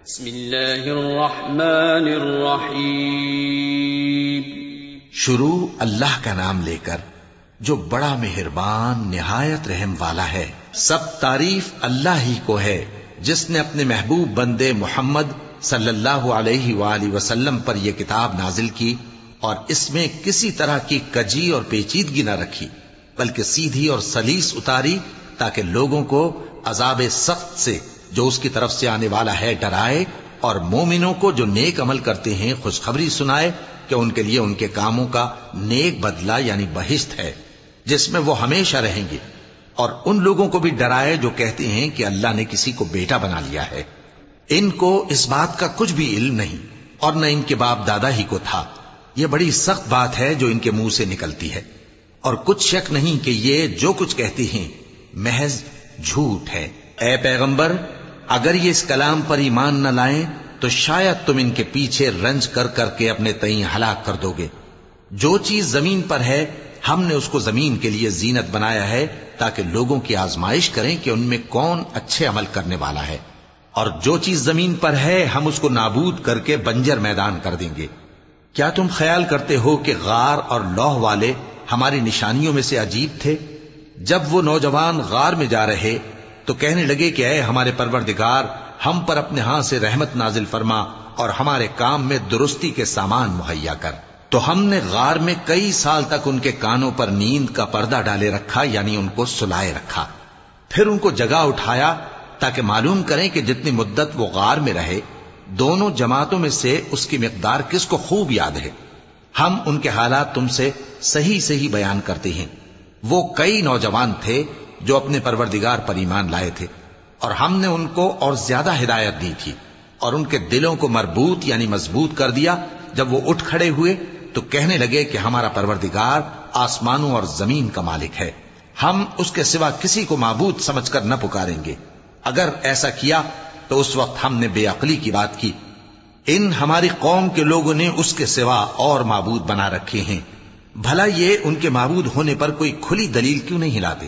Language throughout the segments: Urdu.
بسم اللہ الرحمن الرحیم. شروع اللہ کا نام لے کر جو بڑا مہربان نہایت رحم والا ہے. سب تعریف اللہ ہی کو ہے جس نے اپنے محبوب بندے محمد صلی اللہ علیہ وآلہ وسلم پر یہ کتاب نازل کی اور اس میں کسی طرح کی کجی اور پیچیدگی نہ رکھی بلکہ سیدھی اور سلیس اتاری تاکہ لوگوں کو عذاب سخت سے جو اس کی طرف سے آنے والا ہے ڈرائے اور مومنوں کو جو نیک عمل کرتے ہیں خوشخبری سنائے کہ ان کے لیے ان کے کاموں کا نیک بدلہ یعنی بہشت ہے جس میں وہ ہمیشہ رہیں گے، اور ان لوگوں کو بھی ڈرائے جو کہتے ہیں کہ اللہ نے کسی کو بیٹا بنا لیا ہے. ان کو اس بات کا کچھ بھی علم نہیں اور نہ ان کے باپ دادا ہی کو تھا. یہ بڑی سخت بات ہے جو ان کے منہ سے نکلتی ہے، اور کچھ شک نہیں کہ یہ جو کچھ کہتے ہیں محض جھوٹ ہے. اے پیغمبر، اگر یہ اس کلام پر ایمان نہ لائیں تو شاید تم ان کے پیچھے رنج کر کر کے اپنے تئیں ہلاک کر دو گے. جو چیز زمین پر ہے ہم نے اس کو زمین کے لیے زینت بنایا ہے تاکہ لوگوں کی آزمائش کریں کہ ان میں کون اچھے عمل کرنے والا ہے، اور جو چیز زمین پر ہے ہم اس کو نابود کر کے بنجر میدان کر دیں گے. کیا تم خیال کرتے ہو کہ غار اور لوح والے ہماری نشانیوں میں سے عجیب تھے؟ جب وہ نوجوان غار میں جا رہے تو کہنے لگے کہ اے ہمارے پروردگار، ہم پر اپنے ہاں سے رحمت نازل فرما اور ہمارے کام میں درستی کے سامان مہیا کر. تو ہم نے غار میں کئی سال تک ان کے کانوں پر نیند کا پردہ ڈالے رکھا، یعنی ان کو سلائے رکھا. پھر ان کو جگہ اٹھایا تاکہ معلوم کریں کہ جتنی مدت وہ غار میں رہے دونوں جماعتوں میں سے اس کی مقدار کس کو خوب یاد ہے. ہم ان کے حالات تم سے صحیح صحیح بیان کرتے ہیں. وہ کئی نوجوان تھے جو اپنے پروردگار پر ایمان لائے تھے، اور ہم نے ان کو اور زیادہ ہدایت دی تھی اور ان کے دلوں کو مربوط یعنی مضبوط کر دیا. جب وہ اٹھ کھڑے ہوئے تو کہنے لگے کہ ہمارا پروردگار آسمانوں اور زمین کا مالک ہے، ہم اس کے سوا کسی کو معبود سمجھ کر نہ پکاریں گے. اگر ایسا کیا تو اس وقت ہم نے بے عقلی کی بات کی. ان ہماری قوم کے لوگوں نے اس کے سوا اور معبود بنا رکھے ہیں. بھلا یہ ان کے معبود ہونے پر کوئی کھلی دلیل کیوں نہیں لاتے؟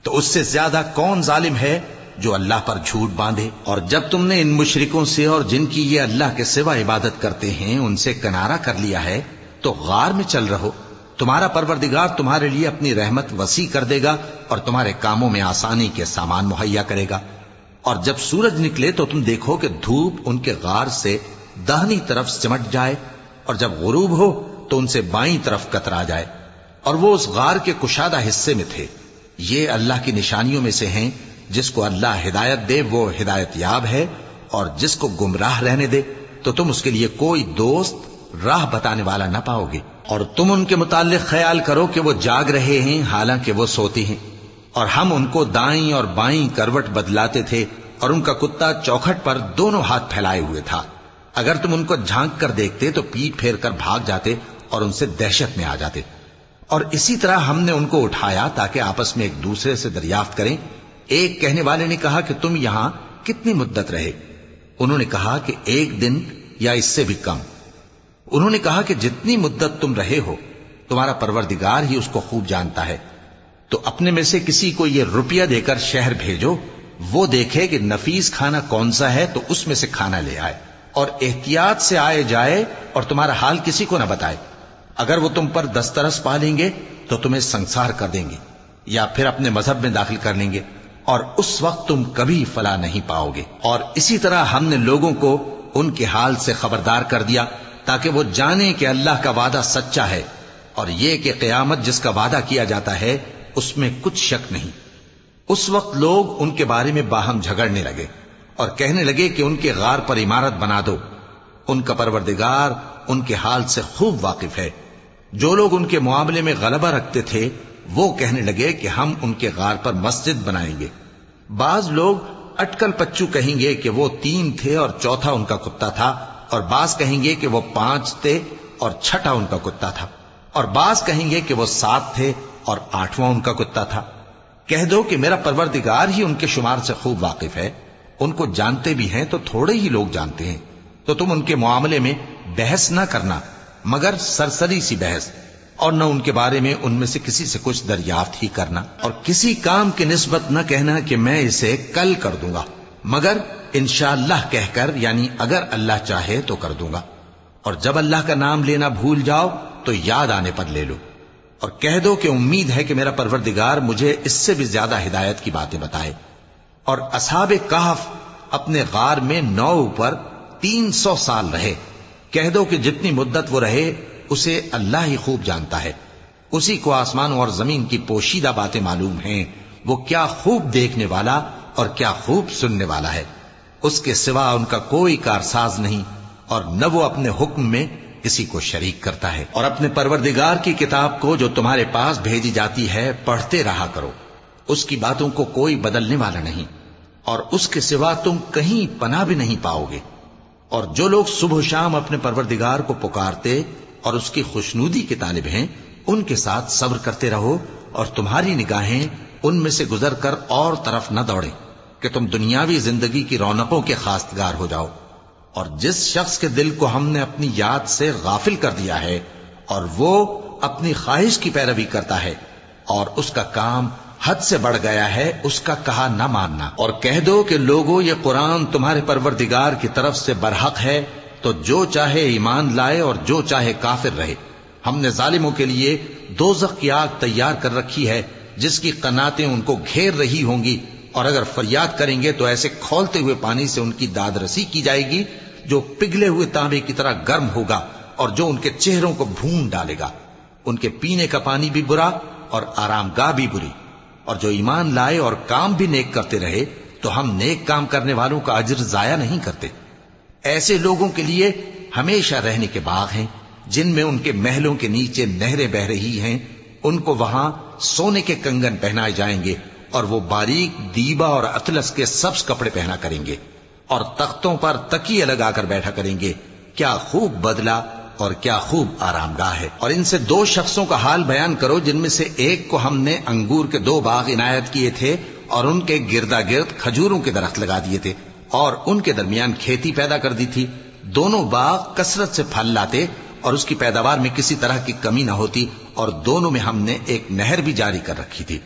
تو اس سے زیادہ کون ظالم ہے جو اللہ پر جھوٹ باندھے؟ اور جب تم نے ان مشرکوں سے اور جن کی یہ اللہ کے سوا عبادت کرتے ہیں ان سے کنارہ کر لیا ہے تو غار میں چل رہو. تمہارا پروردگار تمہارے لیے اپنی رحمت وسیع کر دے گا اور تمہارے کاموں میں آسانی کے سامان مہیا کرے گا. اور جب سورج نکلے تو تم دیکھو کہ دھوپ ان کے غار سے داہنی طرف سمٹ جائے، اور جب غروب ہو تو ان سے بائیں طرف کترا جائے، اور وہ اس غار کے کشادہ حصے میں تھے. یہ اللہ کی نشانیوں میں سے ہیں. جس کو اللہ ہدایت دے وہ ہدایت یاب ہے، اور جس کو گمراہ رہنے دے تو تم اس کے لیے کوئی دوست راہ بتانے والا نہ پاؤ گے. اور تم ان کے متعلق خیال کرو کہ وہ جاگ رہے ہیں حالانکہ وہ سوتے ہیں، اور ہم ان کو دائیں اور بائیں کروٹ بدلاتے تھے، اور ان کا کتا چوکھٹ پر دونوں ہاتھ پھیلائے ہوئے تھا. اگر تم ان کو جھانک کر دیکھتے تو پیٹ پھیر کر بھاگ جاتے اور ان سے دہشت میں آ جاتے. اور اسی طرح ہم نے ان کو اٹھایا تاکہ آپس میں ایک دوسرے سے دریافت کریں. ایک کہنے والے نے کہا کہ تم یہاں کتنی مدت رہے؟ انہوں نے کہا کہ 1 دن یا اس سے بھی کم. انہوں نے کہا کہ جتنی مدت تم رہے ہو تمہارا پروردگار ہی اس کو خوب جانتا ہے. تو اپنے میں سے کسی کو یہ روپیہ دے کر شہر بھیجو، وہ دیکھے کہ نفیس کھانا کون سا ہے تو اس میں سے کھانا لے آئے، اور احتیاط سے آئے جائے اور تمہارا حال کسی کو نہ بتائے. اگر وہ تم پر دسترس پا لیں گے تو تمہیں سنسار کر دیں گے یا پھر اپنے مذہب میں داخل کر لیں گے، اور اس وقت تم کبھی فلاح نہیں پاؤ گے. اور اسی طرح ہم نے لوگوں کو ان کے حال سے خبردار کر دیا تاکہ وہ جانیں کہ اللہ کا وعدہ سچا ہے، اور یہ کہ قیامت جس کا وعدہ کیا جاتا ہے اس میں کچھ شک نہیں. اس وقت لوگ ان کے بارے میں باہم جھگڑنے لگے اور کہنے لگے کہ ان کے غار پر عمارت بنا دو. ان کا پروردگار ان کے حال سے خوب واقف ہے. جو لوگ ان کے معاملے میں غلبہ رکھتے تھے وہ کہنے لگے کہ ہم ان کے غار پر مسجد بنائیں گے. بعض لوگ اٹکل پچو کہیں گے کہ وہ 3 تھے اور چوتھا ان کا کتا تھا، اور بعض کہیں گے کہ وہ 5 تھے اور چھٹا ان کا کتا تھا، اور بعض کہیں گے کہ وہ 7 تھے اور 8واں ان کا کتا تھا. کہہ دو کہ میرا پروردگار ہی ان کے شمار سے خوب واقف ہے. ان کو جانتے بھی ہیں تو تھوڑے ہی لوگ جانتے ہیں. تو تم ان کے معاملے میں بحث نہ کرنا مگر سرسری سی بحث، اور نہ ان کے بارے میں ان میں سے کسی سے کچھ دریافت ہی کرنا، اور کسی کام کی نسبت نہ کہنا کہ میں اسے کل کر دوں گا مگر انشاءاللہ کہہ کر، یعنی اگر اللہ چاہے تو کر دوں گا، اور جب اللہ کا نام لینا بھول جاؤ تو یاد آنے پر لے لو، اور کہہ دو کہ امید ہے کہ میرا پروردگار مجھے اس سے بھی زیادہ ہدایت کی باتیں بتائے۔ اور اصحاب کہف اپنے غار میں 9 پر 300 سال رہے۔ کہہ دو کہ جتنی مدت وہ رہے اسے اللہ ہی خوب جانتا ہے، اسی کو آسمانوں اور زمین کی پوشیدہ باتیں معلوم ہیں، وہ کیا خوب دیکھنے والا اور کیا خوب سننے والا ہے۔ اس کے سوا ان کا کوئی کارساز نہیں، اور نہ وہ اپنے حکم میں کسی کو شریک کرتا ہے۔ اور اپنے پروردگار کی کتاب کو جو تمہارے پاس بھیجی جاتی ہے پڑھتے رہا کرو، اس کی باتوں کو کوئی بدلنے والا نہیں، اور اس کے سوا تم کہیں پناہ بھی نہیں پاؤ گے۔ اور جو لوگ صبح و شام اپنے پروردگار کو پکارتے اور اس کی خوشنودی کے طالب ہیں، ان کے ساتھ صبر کرتے رہو، اور تمہاری نگاہیں ان میں سے گزر کر اور طرف نہ دوڑیں کہ تم دنیاوی زندگی کی رونقوں کے خواستگار ہو جاؤ۔ اور جس شخص کے دل کو ہم نے اپنی یاد سے غافل کر دیا ہے اور وہ اپنی خواہش کی پیروی کرتا ہے اور اس کا کام حد سے بڑھ گیا ہے، اس کا کہا نہ ماننا۔ اور کہہ دو کہ لوگوں، یہ قرآن تمہارے پروردگار کی طرف سے برحق ہے، تو جو چاہے ایمان لائے اور جو چاہے کافر رہے۔ ہم نے ظالموں کے لیے دوزخ کی آگ تیار کر رکھی ہے جس کی قناتیں ان کو گھیر رہی ہوں گی، اور اگر فریاد کریں گے تو ایسے کھولتے ہوئے پانی سے ان کی داد رسی کی جائے گی جو پگھلے ہوئے تانبے کی طرح گرم ہوگا، اور جو ان کے چہروں کو بھون ڈالے گا۔ ان کے پینے کا پانی بھی برا اور آرام گاہ بھی بری۔ اور جو ایمان لائے اور کام بھی نیک کرتے رہے تو ہم نیک کام کرنے والوں کا اجر ضائع نہیں کرتے۔ ایسے لوگوں کے لیے ہمیشہ رہنے کے باغ ہیں جن میں ان کے محلوں کے نیچے نہریں بہ رہی ہیں، ان کو وہاں سونے کے کنگن پہنائے جائیں گے، اور وہ باریک دیبا اور اطلس کے سبز کپڑے پہنا کریں گے، اور تختوں پر تکیے لگا کر بیٹھا کریں گے۔ کیا خوب بدلہ اور کیا خوب آرام گاہ ہے۔ اور ان سے 2 شخصوں کا حال بیان کرو جن میں سے ایک کو ہم نے انگور کے 2 باغ عنایت کیے تھے اور ان کے گردا گرد کھجوروں کے درخت لگا دیے تھے، اور ان کے درمیان کھیتی پیدا کر دی تھی۔ دونوں باغ کثرت سے پھل لاتے اور اس کی پیداوار میں کسی طرح کی کمی نہ ہوتی، اور دونوں میں ہم نے ایک نہر بھی جاری کر رکھی تھی،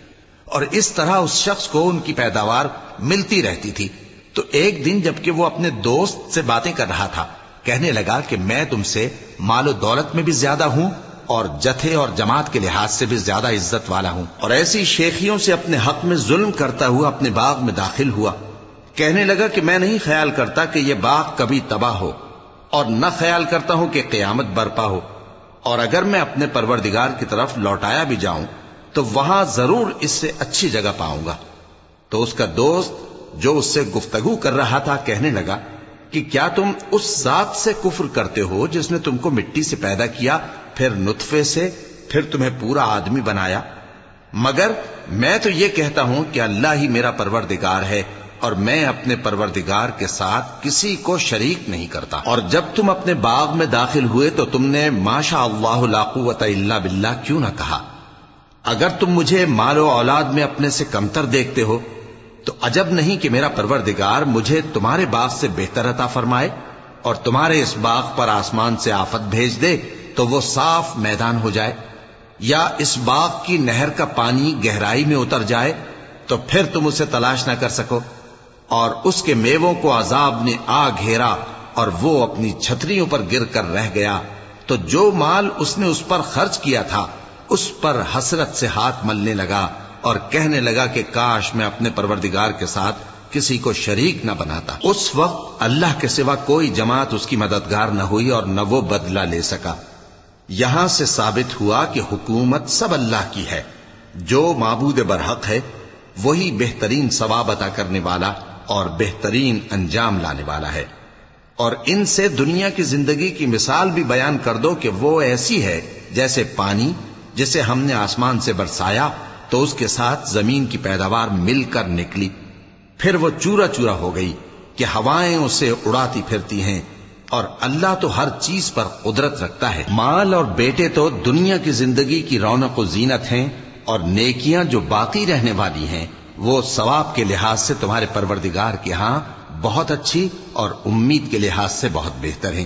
اور اس طرح اس شخص کو ان کی پیداوار ملتی رہتی تھی۔ تو ایک دن جبکہ وہ اپنے دوست سے باتیں کر رہا تھا، کہنے لگا کہ میں تم سے مال و دولت میں بھی زیادہ ہوں اور جتھے اور جماعت کے لحاظ سے بھی زیادہ عزت والا ہوں، اور ایسی شیخیوں سے اپنے حق میں ظلم کرتا ہوا اپنے باغ میں داخل ہوا۔ کہنے لگا کہ میں نہیں خیال کرتا کہ یہ باغ کبھی تباہ ہو، اور نہ خیال کرتا ہوں کہ قیامت برپا ہو، اور اگر میں اپنے پروردگار کی طرف لوٹایا بھی جاؤں تو وہاں ضرور اس سے اچھی جگہ پاؤں گا۔ تو اس کا دوست جو اس سے گفتگو کر رہا تھا کہنے لگا کہ کیا تم اس ذات سے کفر کرتے ہو جس نے تم کو مٹی سے پیدا کیا، پھر نطفے سے، پھر تمہیں پورا آدمی بنایا؟ مگر میں تو یہ کہتا ہوں کہ اللہ ہی میرا پروردگار ہے، اور میں اپنے پروردگار کے ساتھ کسی کو شریک نہیں کرتا۔ اور جب تم اپنے باغ میں داخل ہوئے تو تم نے ما شاء اللہ لا قوت الا باللہ کیوں نہ کہا؟ اگر تم مجھے مال و اولاد میں اپنے سے کمتر دیکھتے ہو تو عجب نہیں کہ میرا پروردگار مجھے تمہارے باغ سے بہتر عطا فرمائے، اور تمہارے اس باغ پر آسمان سے آفت بھیج دے تو وہ صاف میدان ہو جائے، یا اس باغ کی نہر کا پانی گہرائی میں اتر جائے تو پھر تم اسے تلاش نہ کر سکو، اور اس کے میووں کو عذاب نے آ گھیرا اور وہ اپنی چھتریوں پر گر کر رہ گیا، تو جو مال اس نے اس پر خرچ کیا تھا اس پر حسرت سے ہاتھ ملنے لگا اور کہنے لگا کہ کاش میں اپنے پروردگار کے ساتھ کسی کو شریک نہ بناتا۔ اس وقت اللہ کے سوا کوئی جماعت اس کی مددگار نہ ہوئی اور نہ وہ بدلہ لے سکا۔ یہاں سے ثابت ہوا کہ حکومت سب اللہ کی ہے، جو معبود برحق ہے وہی بہترین ثواب عطا کرنے والا اور بہترین انجام لانے والا ہے۔ اور ان سے دنیا کی زندگی کی مثال بھی بیان کر دو کہ وہ ایسی ہے جیسے پانی جسے ہم نے آسمان سے برسایا تو اس کے ساتھ زمین کی پیداوار مل کر نکلی، پھر وہ چورا چورا ہو گئی کہ ہوائیں اسے اڑاتی پھرتی ہیں، اور اللہ تو ہر چیز پر قدرت رکھتا ہے۔ مال اور بیٹے تو دنیا کی زندگی کی رونق و زینت ہیں، اور نیکیاں جو باقی رہنے والی ہیں وہ ثواب کے لحاظ سے تمہارے پروردگار کے ہاں بہت اچھی اور امید کے لحاظ سے بہت بہتر ہیں۔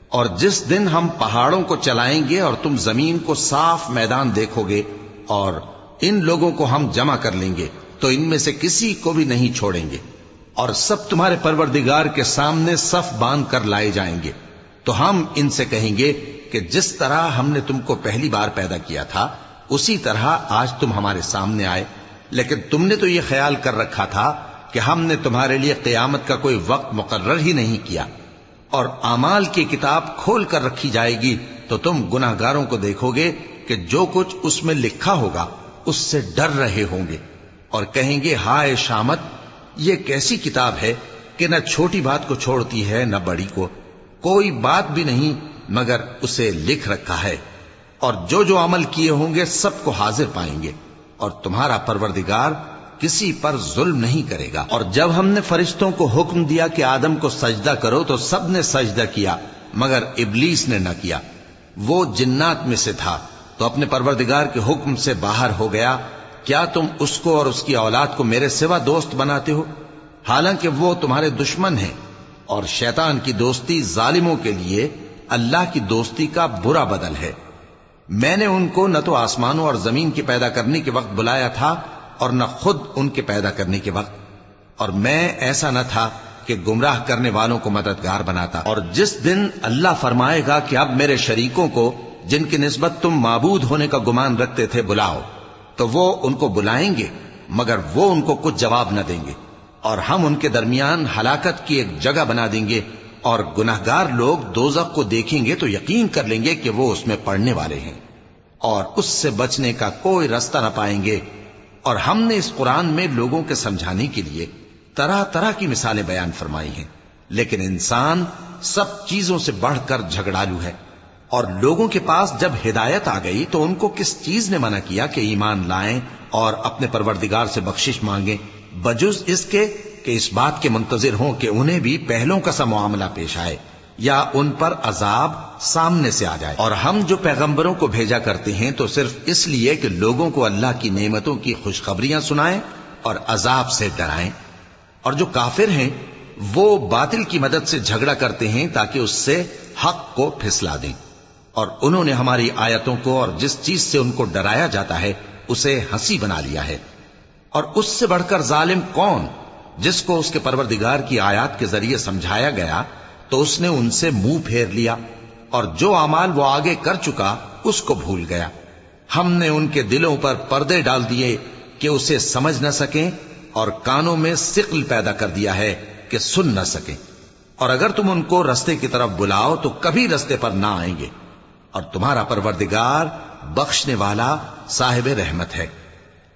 اور جس دن ہم پہاڑوں کو چلائیں گے اور تم زمین کو صاف میدان دیکھو گے، اور ان لوگوں کو ہم جمع کر لیں گے تو ان میں سے کسی کو بھی نہیں چھوڑیں گے، اور سب تمہارے پروردگار کے سامنے صف باندھ کر لائے جائیں گے، تو ہم ان سے کہیں گے کہ جس طرح ہم نے تم کو پہلی بار پیدا کیا تھا اسی طرح آج تم ہمارے سامنے آئے، لیکن تم نے تو یہ خیال کر رکھا تھا کہ ہم نے تمہارے لیے قیامت کا کوئی وقت مقرر ہی نہیں کیا، اور اعمال کی کتاب کھول کر رکھی جائے گی تو تم گناہگاروں کو دیکھو گے کہ جو کچھ اس میں لکھا ہوگا اس سے ڈر رہے ہوں گے، اور کہیں گے ہائے شامت، یہ کیسی کتاب ہے کہ نہ چھوٹی بات کو چھوڑتی ہے نہ بڑی کو، کوئی بات بھی نہیں مگر اسے لکھ رکھا ہے، اور جو جو عمل کیے ہوں گے سب کو حاضر پائیں گے، اور تمہارا پروردگار کسی پر ظلم نہیں کرے گا۔ اور جب ہم نے فرشتوں کو حکم دیا کہ آدم کو سجدہ کرو تو سب نے سجدہ کیا مگر ابلیس نے نہ کیا، وہ جنات میں سے تھا تو اپنے پروردگار کے حکم سے باہر ہو گیا۔ کیا تم اس کو اور اس کی اولاد کو میرے سوا دوست بناتے ہو، حالانکہ وہ تمہارے دشمن ہیں، اور شیطان کی دوستی ظالموں کے لیے اللہ کی دوستی کا برا بدل ہے۔ میں نے ان کو نہ تو آسمانوں اور زمین کے پیدا کرنے کے وقت بلایا تھا اور نہ خود ان کے پیدا کرنے کے وقت، اور میں ایسا نہ تھا کہ گمراہ کرنے والوں کو مددگار بناتا۔ اور جس دن اللہ فرمائے گا کہ اب میرے شریکوں کو جن کی نسبت تم معبود ہونے کا گمان رکھتے تھے بلاؤ، تو وہ ان کو بلائیں گے مگر وہ ان کو کچھ جواب نہ دیں گے، اور ہم ان کے درمیان ہلاکت کی ایک جگہ بنا دیں گے، اور گناہگار لوگ دوزخ کو دیکھیں گے تو یقین کر لیں گے کہ وہ اس میں پڑنے والے ہیں، اور اس سے بچنے کا کوئی راستہ نہ پائیں گے۔ اور ہم نے اس قرآن میں لوگوں کے سمجھانے کے لیے طرح طرح کی مثالیں بیان فرمائی ہیں، لیکن انسان سب چیزوں سے بڑھ کر جھگڑالو ہے، اور لوگوں کے پاس جب ہدایت آ گئی تو ان کو کس چیز نے منع کیا کہ ایمان لائیں اور اپنے پروردگار سے بخشش مانگیں، بجز اس کے کہ اس بات کے منتظر ہوں کہ انہیں بھی پہلوں کا سا معاملہ پیش آئے یا ان پر عذاب سامنے سے آ جائے۔ اور ہم جو پیغمبروں کو بھیجا کرتے ہیں تو صرف اس لیے کہ لوگوں کو اللہ کی نعمتوں کی خوشخبریاں سنائیں اور عذاب سے ڈرائیں، اور جو کافر ہیں وہ باطل کی مدد سے جھگڑا کرتے ہیں تاکہ اس سے حق کو پھسلا دیں، اور انہوں نے ہماری آیتوں کو اور جس چیز سے ان کو ڈرایا جاتا ہے اسے ہنسی بنا لیا ہے۔ اور اس سے بڑھ کر ظالم کون، جس کو اس کے پروردگار کی آیات کے ذریعے سمجھایا گیا تو اس نے ان سے منہ پھیر لیا، اور جو اعمال وہ آگے کر چکا اس کو بھول گیا۔ ہم نے ان کے دلوں پر پردے ڈال دیے کہ اسے سمجھ نہ سکیں، اور کانوں میں ثقل پیدا کر دیا ہے کہ سن نہ سکیں، اور اگر تم ان کو رستے کی طرف بلاؤ تو کبھی رستے پر نہ آئیں گے، اور تمہارا پروردگار بخشنے والا صاحب رحمت ہے۔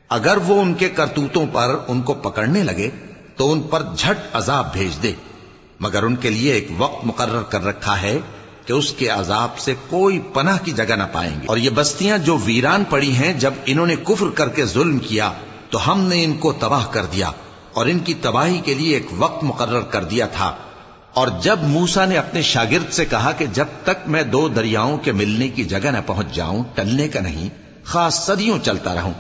اگر وہ ان کے کرتوتوں پر ان کو پکڑنے لگے تو ان پر جھٹ عذاب بھیج دے، مگر ان کے لیے ایک وقت مقرر کر رکھا ہے کہ اس کے عذاب سے کوئی پناہ کی جگہ نہ پائیں گے۔ اور یہ بستیاں جو ویران پڑی ہیں، جب انہوں نے کفر کر کے ظلم کیا تو ہم نے ان کو تباہ کر دیا، اور ان کی تباہی کے لیے ایک وقت مقرر کر دیا تھا۔ اور جب موسیٰ نے اپنے شاگرد سے کہا کہ جب تک میں دو دریاؤں کے ملنے کی جگہ نہ پہنچ جاؤں ٹلنے کا نہیں، خاص صدیوں چلتا رہوں،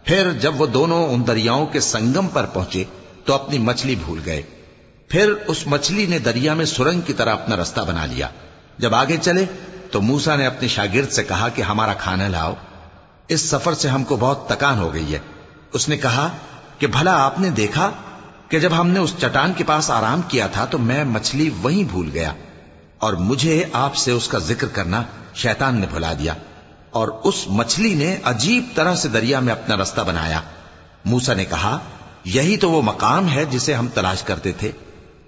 پھر جب وہ دونوں ان دریاؤں کے سنگم پر پہنچے تو اپنی مچھلی بھول گئے، پھر اس مچھلی نے دریا میں سرنگ کی طرح اپنا راستہ بنا لیا۔ جب آگے چلے تو موسیٰ نے اپنے شاگرد سے کہا کہ ہمارا کھانا لاؤ، اس سفر سے ہم کو بہت تکان ہو گئی ہے۔ اس نے کہا کہ بھلا آپ نے دیکھا کہ جب ہم نے اس چٹان کے پاس آرام کیا تھا تو میں مچھلی وہیں بھول گیا، اور مجھے آپ سے اس کا ذکر کرنا شیطان نے بھلا دیا، اور اس مچھلی نے عجیب طرح سے دریا میں اپنا راستہ بنایا۔ موسیٰ نے کہا یہی تو وہ مقام ہے جسے ہم تلاش کرتے تھے،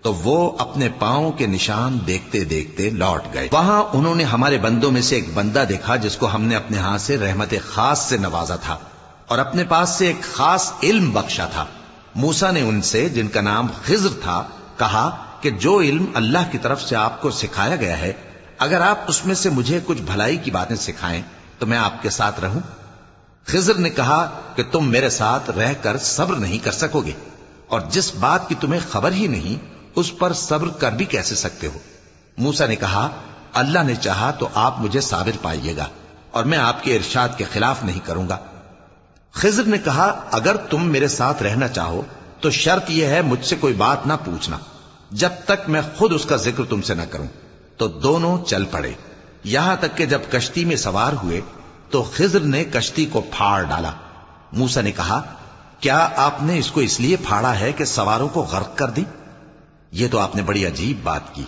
تو وہ اپنے پاؤں کے نشان دیکھتے دیکھتے لوٹ گئے۔ وہاں انہوں نے ہمارے بندوں میں سے ایک بندہ دیکھا جس کو ہم نے اپنے ہاتھ سے رحمت خاص سے نوازا تھا، اور اپنے پاس سے ایک خاص علم بخشا تھا۔ موسیٰ نے ان سے جن کا نام خضر تھا کہا کہ جو علم اللہ کی طرف سے آپ کو سکھایا گیا ہے، اگر آپ اس میں سے مجھے کچھ بھلائی کی باتیں سکھائیں تو میں آپ کے ساتھ رہوں۔ خضر نے کہا کہ تم میرے ساتھ رہ کر صبر نہیں کر سکو گے، اور جس بات کی تمہیں خبر ہی نہیں اس پر صبر کر بھی کیسے سکتے ہو؟ موسیٰ نے کہا اللہ نے چاہا تو آپ مجھے صابر پائیے گا، اور میں آپ کے ارشاد کے خلاف نہیں کروں گا۔ خضر نے کہا اگر تم میرے ساتھ رہنا چاہو تو شرط یہ ہے مجھ سے کوئی بات نہ پوچھنا جب تک میں خود اس کا ذکر تم سے نہ کروں۔ تو دونوں چل پڑے، یہاں تک کہ جب کشتی میں سوار ہوئے تو خضر نے کشتی کو پھاڑ ڈالا۔ موسیٰ نے کہا کیا آپ نے اس کو اس لیے پھاڑا ہے کہ سواروں کو غرق کر دیں؟ یہ تو آپ نے بڑی عجیب بات کی۔